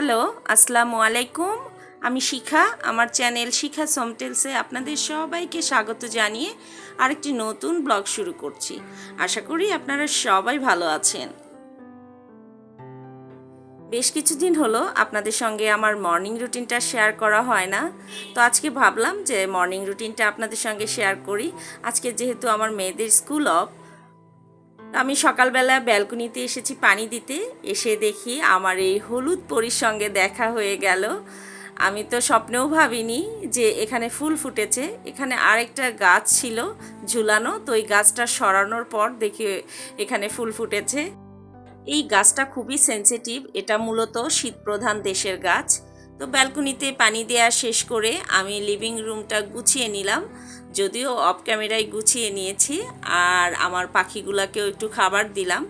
Hello, আসসালামু আলাইকুম। আমি শিখা। আমার চ্যানেল শিখা সমটেলসে আপনাদের সবাইকে স্বাগত জানিয়ে আরেকটি নতুন ব্লগ শুরু করছি। আশা করি আপনারা সবাই ভালো আছেন। বেশ কিছুদিন হলো আপনাদের সঙ্গে আমার মর্নিং রুটিনটা শেয়ার করা হয় না, তো আজকে ভাবলাম যে মর্নিং রুটিনটা আপনাদের সঙ্গে শেয়ার করি। আজকে যেহেতু আমার মেয়েদের স্কুল অফ, আমি সকালবেলা ব্যালকনিতে এসেছি পানি দিতে। এসে দেখি আমার এই হলুদ পরীর সঙ্গে দেখা হয়ে গেল। আমি তো স্বপ্নেও ভাবিনি যে এখানে ফুল ফুটেছে। এখানে আরেকটা গাছ ছিল ঝুলানো, তো এই গাছটা সরানোর পর দেখি এখানে ফুল ফুটেছে। এই গাছটা খুবই সেনসিটিভ, এটা মূলত শীতপ্রধান দেশের গাছ। তো ব্যালকনিতে পানি দেওয়া শেষ করে আমি লিভিং রুমটা গুছিয়ে নিলাম, যদিও অফ ক্যামেরায় গুছিয়ে নিয়েছি। আর আমার পাখিগুলোকেও একটু খাবার দিলাম।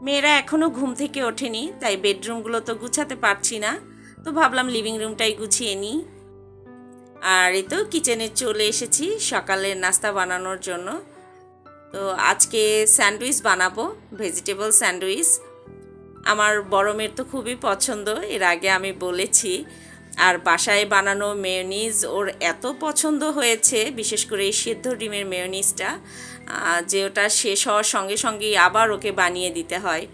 মেয়েরা এখনও ঘুম থেকে ওঠেনি, তাই বেডরুমগুলো তো গুছাতে পারছি না, তো ভাবলাম লিভিং রুমটাই গুছিয়ে নিই। আর এই তো কিচেনে চলে এসেছি সকালের নাস্তা বানানোর জন্য। তো আজকে স্যান্ডউইচ বানাবো, ভেজিটেবল স্যান্ডউইচ। আমার বড় মেয়ের তো খুবই পছন্দ, এর আগে আমি বলেছি। আর বাসায় বানানো মেয়োনিজ ওর এত পছন্দ হয়েছে, বিশেষ করে এই সিদ্ধ ডিমের মেয়োনিজটা, যে ওটা শেষ হওয়ার সঙ্গে সঙ্গেই আবার ওকে বানিয়ে দিতে হয়।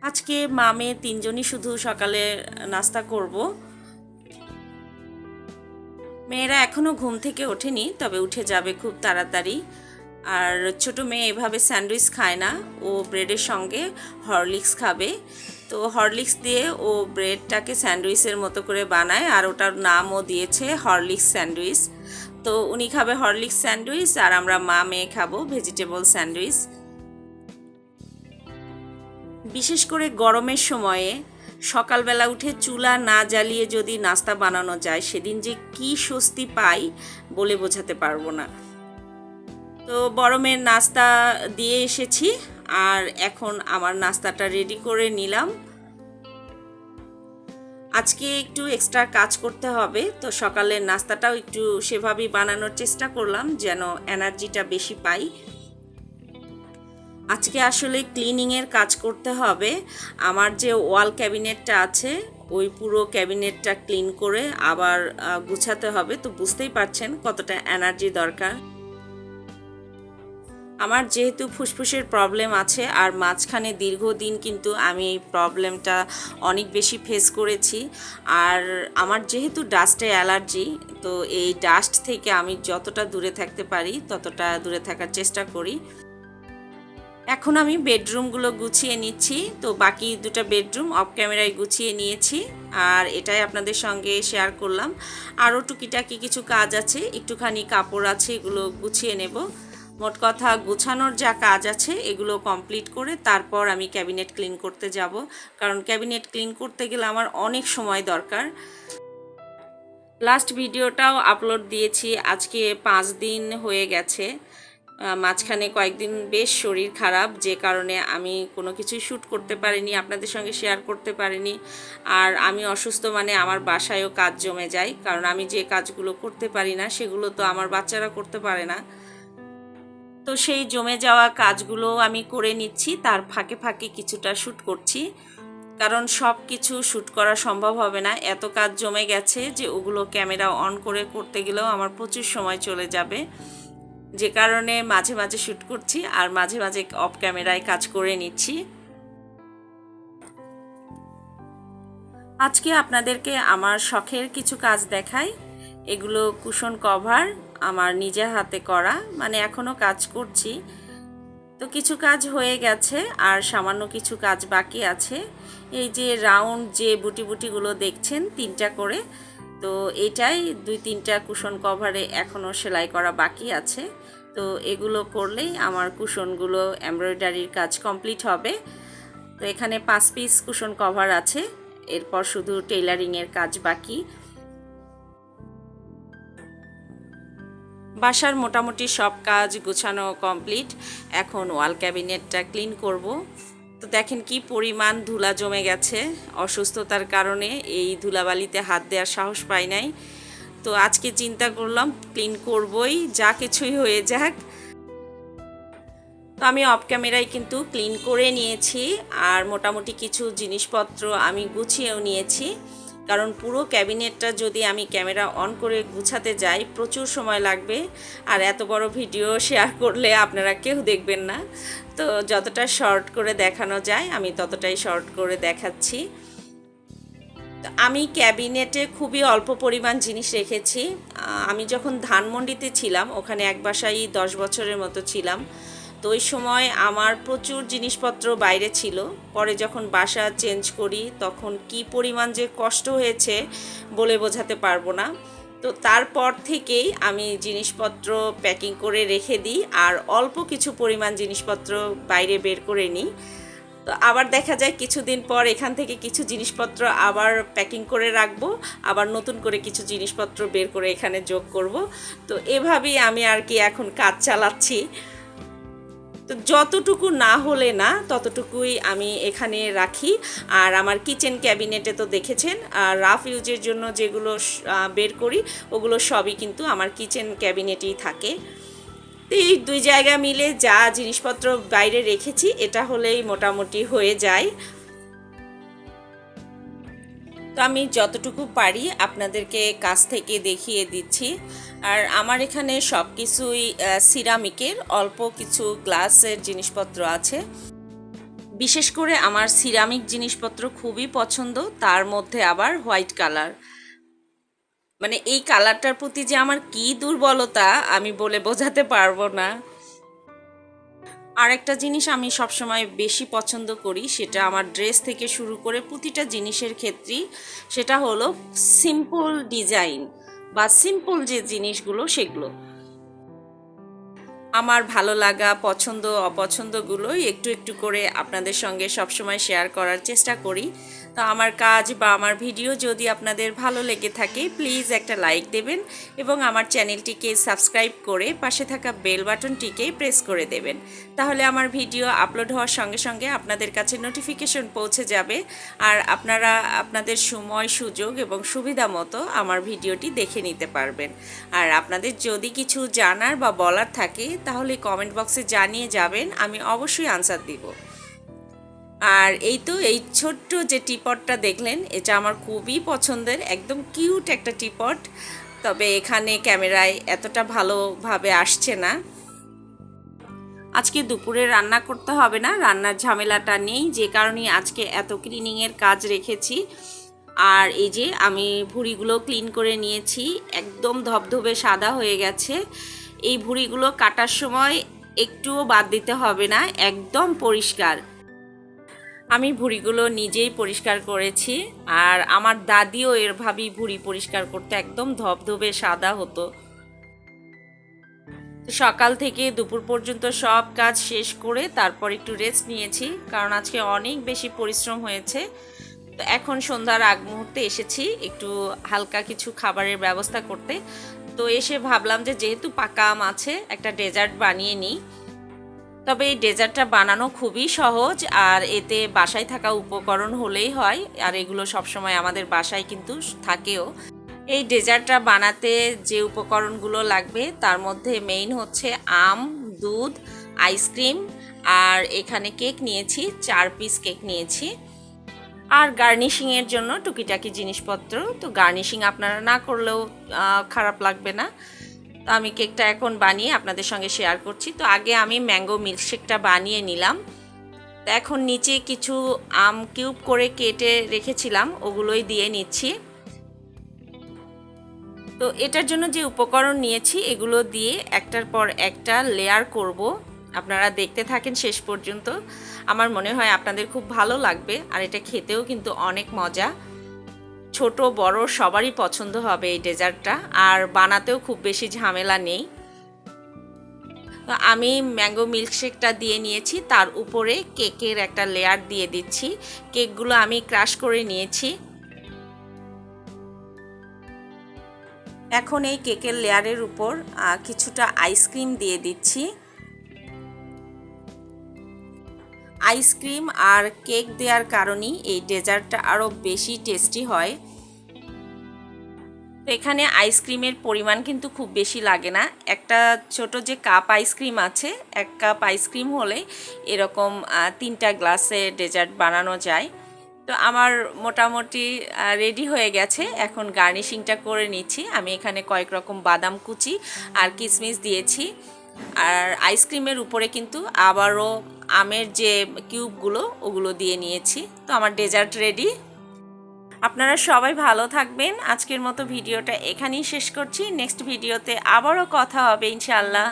আজকে মামে তিনজনই শুধু সকালে নাস্তা করব। মেয়েরা এখনও ঘুম থেকে ওঠেনি, তবে উঠে যাবে খুব তাড়াতাড়ি। আর ছোট মেয়ে এভাবে স্যান্ডউইচ খায় না, ও ব্রেডের সঙ্গে হরলিক্স খাবে। তো হরলিক্স দিয়ে ও ব্রেডটাকে স্যান্ডউইচের মতো করে বানায়, আর ওটার নামও দিয়েছে হরলিক্স স্যান্ডউইচ। তো উনি খাবে হরলিক্স স্যান্ডউইচ, আর আমরা মা মেয়ে খাবো ভেজিটেবল স্যান্ডউইচ। বিশেষ করে গরমের সময়ে সকালবেলা উঠে চুলা না জ্বালিয়ে যদি নাস্তা বানানো যায়, সেদিন যে কি স্বস্তি পাই বলে বোঝাতে পারবো না। তো গরমের নাস্তা দিয়ে এসেছি, আর এখন আমার নাস্তাটা রেডি করে নিলাম। আজকে একটু এক্সট্রা কাজ করতে হবে, তো সকালের নাস্তাটাও একটু সেভাবেই বানানোর চেষ্টা করলাম যেন এনার্জিটা বেশি পাই। আজকে আসলে ক্লিনিংয়ের কাজ করতে হবে। আমার যে ওয়াল ক্যাবিনেটটা আছে, ওই পুরো ক্যাবিনেটটা ক্লিন করে আবার গুছাতে হবে। তো বুঝতেই পারছেন কতটা এনার্জি দরকার। আমার যেহেতু ফুসফুসের প্রবলেম আছে, আর মাঝখানে দীর্ঘদিন কিন্তু আমি এই প্রবলেমটা অনেক বেশি ফেস করেছি। আর আমার যেহেতু ডাস্টে অ্যালার্জি, তো এই ডাস্ট থেকে আমি যতটা দূরে থাকতে পারি ততটা দূরে থাকার চেষ্টা করি। এখন আমি বেডরুমগুলো গুছিয়ে নিচ্ছি। তো বাকি দুটো বেডরুম অফ ক্যামেরায় গুছিয়ে নিয়েছি, আর এটাই আপনাদের সঙ্গে শেয়ার করলাম। আরও টুকিটাকি কিছু কাজ আছে, একটুখানি কাপড় আছে, এগুলো গুছিয়ে নেব। মোট কথা গুছানোর যা কাজ আছে এগুলো কমপ্লিট করে তারপর আমি ক্যাবিনেট ক্লিন করতে যাব, কারণ ক্যাবিনেট ক্লিন করতে গেলে আমার অনেক সময় দরকার। লাস্ট ভিডিওটাও আপলোড দিয়েছি, আজকে 5 দিন হয়ে গেছে। মাঝখানে কয়েকদিন বেশ শরীর খারাপ, যে কারণে আমি কোনো কিছুই শ্যুট করতে পারিনি, আপনাদের সঙ্গে শেয়ার করতে পারিনি। আর আমি অসুস্থ মানে আমার বাসায়ও কাজ জমে যায়, কারণ আমি যে কাজগুলো করতে পারি না সেগুলো তো আমার বাচ্চারা করতে পারে না। তো সেই জমে যাওয়া কাজগুলো আমি করে নিচ্ছি, তার ফাঁকে ফাঁকে কিছুটা শ্যুট করছি, কারণ সব কিছু শ্যুট করা সম্ভব হবে না। এত কাজ জমে গেছে যে ওগুলো ক্যামেরা অন করে করতে গেলেও আমার প্রচুর সময় চলে যাবে, যে কারণে মাঝে মাঝে শ্যুট করছি আর মাঝে মাঝে অফ ক্যামেরায় কাজ করে নিচ্ছি। আজকে আপনাদেরকে আমার শখের কিছু কাজ দেখাই। এগুলো কুশন কভার, আমার নিজের হাতে করা, মানে এখনও কাজ করছি। তো কিছু কাজ হয়ে গেছে আর সামান্য কিছু কাজ বাকি আছে। এই যে রাউন্ড যে বুটি বুটিগুলো দেখছেন 3টা করে, তো এটাই 2-3টা কুশন কভারে এখনও সেলাই করা বাকি আছে। তো এগুলো করলেই আমার কুশনগুলো এমব্রয়ডারির কাজ কমপ্লিট হবে। তো এখানে 5 পিস কুশন কভার আছে, এরপর শুধু টেইলারিংয়ের কাজ বাকি। বাসার মোটামুটি সব কাজ গোছানো কমপ্লিট, এখন ওয়াল ক্যাবিনেটটা ক্লিন করব। তো দেখেন কি পরিমাণ ধুলা জমে গেছে, অসুস্থতার কারণে এই ধুলাবালিতে হাত দেওয়ার সাহস পাই নাই। তো আজকে চিন্তা করলাম ক্লিন করবই, যা কিছুই হয়ে যাক। তো আমি অফ ক্যামেরায় কিন্তু ক্লিন করে নিয়েছি, আর মোটামুটি কিছু জিনিসপত্র আমি গুছিয়েও নিয়েছি, কারণ পুরো ক্যাবিনেটটা যদি আমি ক্যামেরা অন করে গুছাতে যাই প্রচুর সময় লাগবে, আর এত বড় ভিডিও শেয়ার করলে আপনারা কেউ দেখবেন না। তো যতটা শর্ট করে দেখানো যায় আমি ততটাই শর্ট করে দেখাচ্ছি। তো আমি ক্যাবিনেটে খুবই অল্প পরিমাণ জিনিস রেখেছি। আমি যখন ধানমন্ডিতে ছিলাম, ওখানে এক বাসায় 10 বছরের মতো ছিলাম, তো ওই সময় আমার প্রচুর জিনিসপত্র বাইরে ছিল। পরে যখন বাসা চেঞ্জ করি তখন কি পরিমাণ যে কষ্ট হয়েছে বলে বোঝাতে পারবো না। তো তারপর থেকেই আমি জিনিসপত্র প্যাকিং করে রেখে দিই, আর অল্প কিছু পরিমাণ জিনিসপত্র বাইরে বের করে নিই। তো আবার দেখা যায় কিছুদিন পর এখান থেকে কিছু জিনিসপত্র আবার প্যাকিং করে রাখবো, আবার নতুন করে কিছু জিনিসপত্র বের করে এখানে যোগ করব। তো এভাবেই আমি আর কি এখন কাজ চালাচ্ছি। তো যতটুকু না হলে না ততটুকুই আমি এখানে রাখি। আর আমার কিচেন ক্যাবিনেটে তো দেখেছেন রাফ ইউজের জন্য যেগুলো বের করি ওগুলো সবই কিন্তু আমার কিচেন ক্যাবিনেটেই থাকে। তো এই দুই জায়গা মিলে যা জিনিসপত্র বাইরে রেখেছি এটা হলেই মোটামুটি হয়ে যায়। তো আমি যতটুকু পারি আপনাদেরকে কাছ থেকে দেখিয়ে দিচ্ছি। আর আমার এখানে সব কিছুই সিরামিকের, অল্প কিছু গ্লাসের জিনিসপত্র আছে। বিশেষ করে আমার সিরামিক জিনিসপত্র খুবই পছন্দ, তার মধ্যে আবার হোয়াইট কালার। মানে এই কালারটার প্রতি যে আমার কি দুর্বলতা আমি বলে বোঝাতে পারবো না। আর একটা জিনিস আমি সবসময় বেশি পছন্দ করি, সেটা আমার ড্রেস থেকে শুরু করে প্রতিটা জিনিসের ক্ষেত্রেই, সেটা হলো সিম্পল ডিজাইন বা সিম্পল যে জিনিসগুলো সেগুলো। আমার ভালো লাগা পছন্দ অপছন্দগুলোই একটু একটু করে আপনাদের সঙ্গে সবসময় শেয়ার করার চেষ্টা করি। তো আমার কাজ বা আমার ভিডিও যদি আপনাদের ভালো লেগে থাকে প্লিজ একটা লাইক দেবেন, এবং আমার চ্যানেলটিকে সাবস্ক্রাইব করে পাশে থাকা বেল বাটনটিকে প্রেস করে দেবেন। তাহলে আমার ভিডিও আপলোড হওয়ার সঙ্গে সঙ্গে আপনাদের কাছে নোটিফিকেশন পৌঁছে যাবে, আর আপনারা আপনাদের সময় সুযোগ এবং সুবিধা মতো আমার ভিডিওটি দেখে নিতে পারবেন। আর আপনাদের যদি কিছু জানার বা বলার থাকে তাহলে কমেন্ট বক্সে জানিয়ে যাবেন, আমি অবশ্যই আনসার দিব। আর এই তো এই ছোট্ট যে টিপটটা দেখলেন, এটা আমার খুবই পছন্দের, একদম কিউট একটা টিপট। তবে এখানে ক্যামেরায় এতটা ভালোভাবে আসছে না। আজকে দুপুরে রান্না করতে হবে না, রান্নার ঝামেলাটা নেই, যে কারণে আজকে এত ক্লিনিংয়ের কাজ রেখেছি। আর এই যে আমি ভুঁড়িগুলো ক্লিন করে নিয়েছি, একদম ধবধবে সাদা হয়ে গেছে। এই ভুঁড়িগুলো কাটার সময় একটুও বাদ দিতে হবে না, একদম পরিষ্কার। আমি ভুঁড়িগুলো নিজেই পরিষ্কার করেছি, আর আমার দাদিও এরভাবেই ভুঁড়ি পরিষ্কার করতে, একদম ধবধবে সাদা হতো। সকাল থেকে দুপুর পর্যন্ত সব কাজ শেষ করে তারপর একটু রেস্ট নিয়েছি, কারণ আজকে অনেক বেশি পরিশ্রম হয়েছে। তো এখন সন্ধ্যার আগ মুহূর্তে এসেছি একটু হালকা কিছু খাবারের ব্যবস্থা করতে। তো এসে ভাবলাম যে যেহেতু পাকা আম আছে একটা ডেজার্ট বানিয়ে নিই। তবে এই ডেজার্টটা বানানো খুবই সহজ, আর এতে বাসায় থাকা উপকরণ হলেই হয়, আর এগুলো সবসময় আমাদের বাসায় কিন্তু থাকেও। এই ডেজার্টটা বানাতে যে উপকরণগুলো লাগবে তার মধ্যে মেইন হচ্ছে আম, দুধ, আইসক্রিম, আর এখানে কেক নিয়েছি, 4 পিস কেক নিয়েছি, আর গার্নিশিংয়ের জন্য টুকিটাকি জিনিসপত্র। তো গার্নিশিং আপনারা না করলেও খারাপ লাগবে না। তো আমি কেকটা এখন বানিয়ে আপনাদের সঙ্গে শেয়ার করছি। তো আগে আমি ম্যাঙ্গো মিল্কশেকটা বানিয়ে নিলাম। তো এখন নিচে কিছু আম কিউব করে কেটে রেখেছিলাম, ওগুলোই দিয়ে নিচ্ছি। তো এটার জন্য যে উপকরণ নিয়েছি এগুলো দিয়ে একটার পর একটা লেয়ার করব। আপনারা দেখতে থাকেন শেষ পর্যন্ত, আমার মনে হয় আপনাদের খুব ভালো লাগবে। আর এটা খেতেও কিন্তু অনেক মজা, ছোট বড় সবারই পছন্দ হবে এই ডেজার্টটা, আর বানাতেও খুব বেশি ঝামেলা নেই। তো আমি ম্যাঙ্গো মিল্কশেকটা দিয়ে নিয়েছি, তার উপরে কেকের একটা লেয়ার দিয়ে দিচ্ছি। কেকগুলো আমি ক্রাশ করে নিয়েছি। এখন এই কেকের লেয়ারের উপর কিছুটা আইসক্রিম দিয়ে দিচ্ছি। আইসক্রিম আর কেক দেওয়ার কারণেই এই ডেজার্টটা আরও বেশি টেস্টি হয়। তো এখানে আইসক্রিমের পরিমাণ কিন্তু খুব বেশি লাগে না। একটা ছোট যে কাপ আইসক্রিম আছে, এক কাপ আইসক্রিম হলে এরকম 3টা গ্লাসে ডেজার্ট বানানো যায়। তো আমার মোটামুটি রেডি হয়ে গেছে। এখন গার্নিশিংটা করে নিচ্ছি। আমি এখানে কয়েক রকম বাদাম কুচি আর কিশমিশ দিয়েছি। আর আইসক্রিমের উপরে কিন্তু আবারও আমের যে কিউবগুলো ওগুলো দিয়ে নিয়েছি। তো আমার ডেজার্ট রেডি। আপনারা সবাই ভালো থাকবেন। আজকের মতো ভিডিওটা এখানেই শেষ করছি। নেক্সট ভিডিওতে আবারও কথা হবে ইনশাআল্লাহ।